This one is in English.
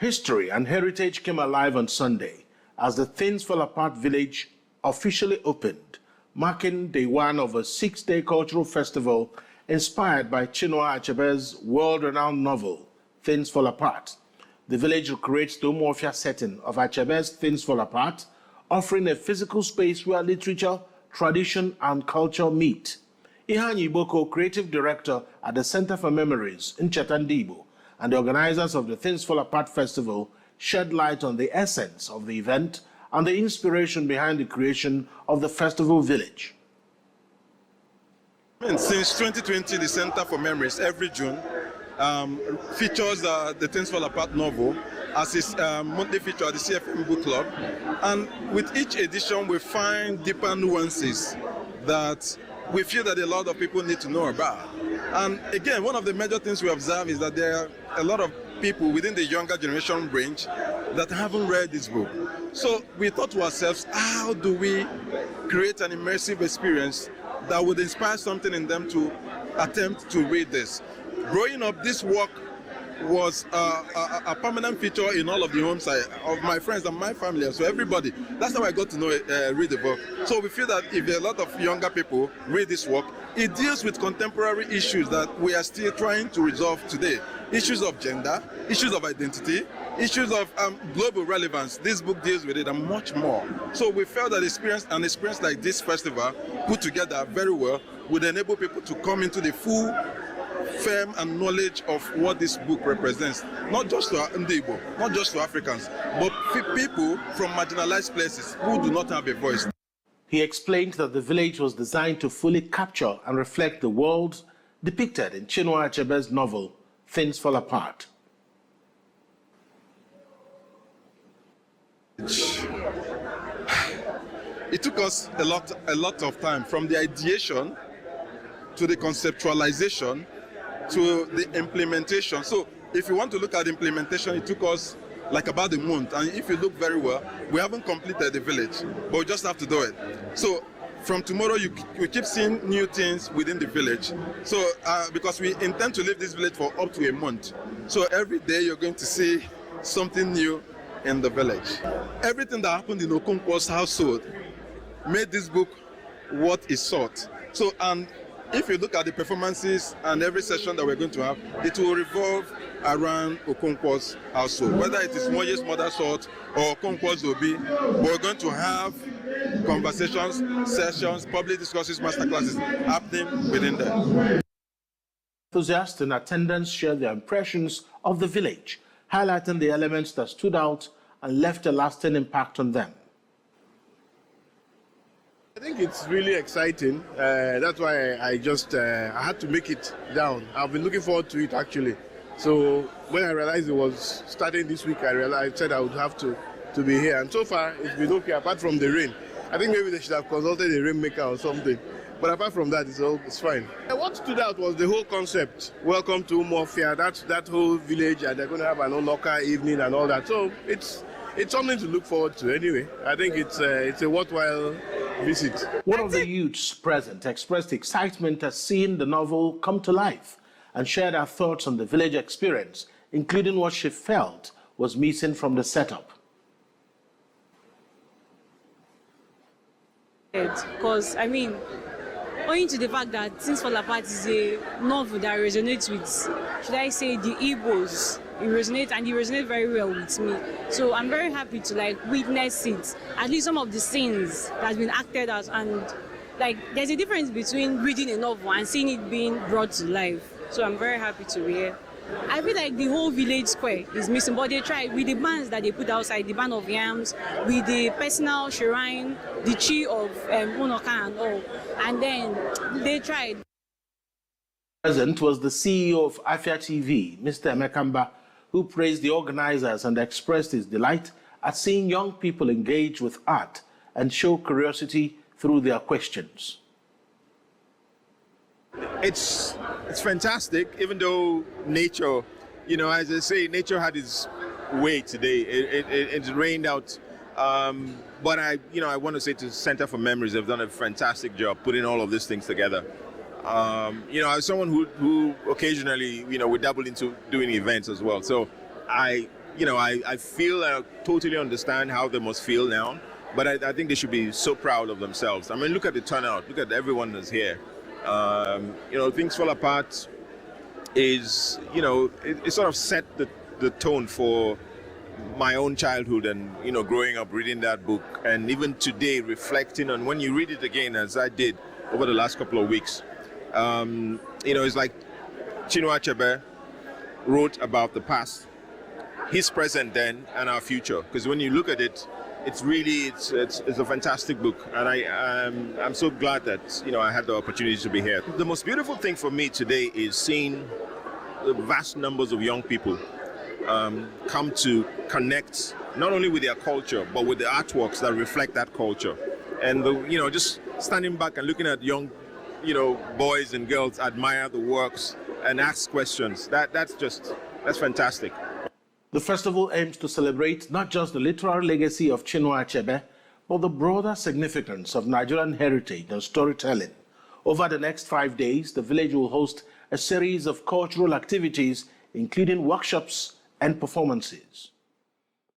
History and heritage came alive on Sunday as the Things Fall Apart village officially opened, marking day one of a 6-day cultural festival inspired by Chinua Achebe's world-renowned novel, Things Fall Apart. The village recreates the Umuofia setting of Achebe's Things Fall Apart, offering a physical space where literature, tradition, and culture meet. Iheanyi Igboko, Creative Director at the Center for Memories in Igbo, and the organizers of the Things Fall Apart Festival shed light on the essence of the event and the inspiration behind the creation of the festival village. Since 2020, the Center for Memories every June features the Things Fall Apart novel as its monthly feature at the CFM Book Club. And with each edition, we find deeper nuances that we feel that a lot of people need to know about. And again, one of the major things we observe is that there are a lot of people within the younger generation range that haven't read this book. So we thought to ourselves, how do we create an immersive experience that would inspire something in them to attempt to read this? Growing up, this work was a permanent feature in all of the homes of my friends and my family. So everybody, that's how I got to know read the book. So we feel that if a lot of younger people read this work, it deals with contemporary issues that we are still trying to resolve today. Issues of gender, issues of identity, issues of global relevance. This book deals with it and much more. So we felt that an experience like this festival put together very well would enable people to come into the full firm and knowledge of what this book represents, not just to Igbo, not just to Africans, but people from marginalized places who do not have a voice. He explained that the village was designed to fully capture and reflect the world depicted in Chinua Achebe's novel, Things Fall Apart. It took us a lot of time, from the ideation to the conceptualization to the implementation. So if you want to look at implementation, it took us like about a month. And if you look very well, we haven't completed the village, but we just have to do it. So from tomorrow, we keep seeing new things within the village. So because we intend to leave this village for up to a month. So every day you're going to see something new in the village. Everything that happened in Okonkwo's household made this book what is sought. So, and if you look at the performances and every session that we're going to have, it will revolve around Okonkwo's household. Whether it is Moye's mother's sort or Okonkwo's Obi, we're going to have conversations, sessions, public discourses, masterclasses happening within there. Enthusiasts in attendance shared their impressions of the village, highlighting the elements that stood out and left a lasting impact on them. I think it's really exciting. That's why I had to make it down. I've been looking forward to it actually. So when I realized it was starting this week, I said I would have to be here. And so far, it's been okay, apart from the rain. I think maybe they should have consulted a rainmaker or something. But apart from that, it's fine. What stood out was the whole concept. Welcome to Umuofia, that whole village, and they're going to have an Unoka evening and all that. So it's something to look forward to anyway. I think it's a worthwhile visit. One of the youths present expressed excitement at seeing the novel come to life and shared her thoughts on the village experience, including what she felt was missing from the setup. Because, owing to the fact that Things Fall Apart is a novel that resonates with, should I say, the Igbos, it resonates very well with me. So I'm very happy to witness it, at least some of the scenes that has been acted out, and there's a difference between reading a novel and seeing it being brought to life. So I'm very happy to be here. I feel like the whole village square is missing, but they tried with the bands that they put outside, the band of yams, with the personal shrine, the chi of Unoka and all, and then they tried. Present was the CEO of Afia TV, Mr. Emekamba, who praised the organizers and expressed his delight at seeing young people engage with art and show curiosity through their questions. It's fantastic, even though nature, as I say, nature had its way today. It's rained out. But I want to say to Center for Memories, they've done a fantastic job putting all of these things together. As someone who occasionally, we dabble into doing events as well. So I I feel I totally understand how they must feel now, but I think they should be so proud of themselves. I mean, look at the turnout. Look at everyone that's here. Things Fall Apart is, it sort of set the tone for my own childhood and, growing up reading that book. And even today, reflecting on when you read it again, as I did over the last couple of weeks, it's like Chinua Achebe wrote about the past, his present then, and our future. Because when you look at it, it's a fantastic book, and I'm so glad that I had the opportunity to be here. The most beautiful thing for me today is seeing the vast numbers of young people come to connect not only with their culture but with the artworks that reflect that culture, and just standing back and looking at young boys and girls admire the works and ask questions. That's fantastic. The festival aims to celebrate not just the literary legacy of Chinua Achebe, but the broader significance of Nigerian heritage and storytelling. Over the next 5 days, the village will host a series of cultural activities, including workshops and performances.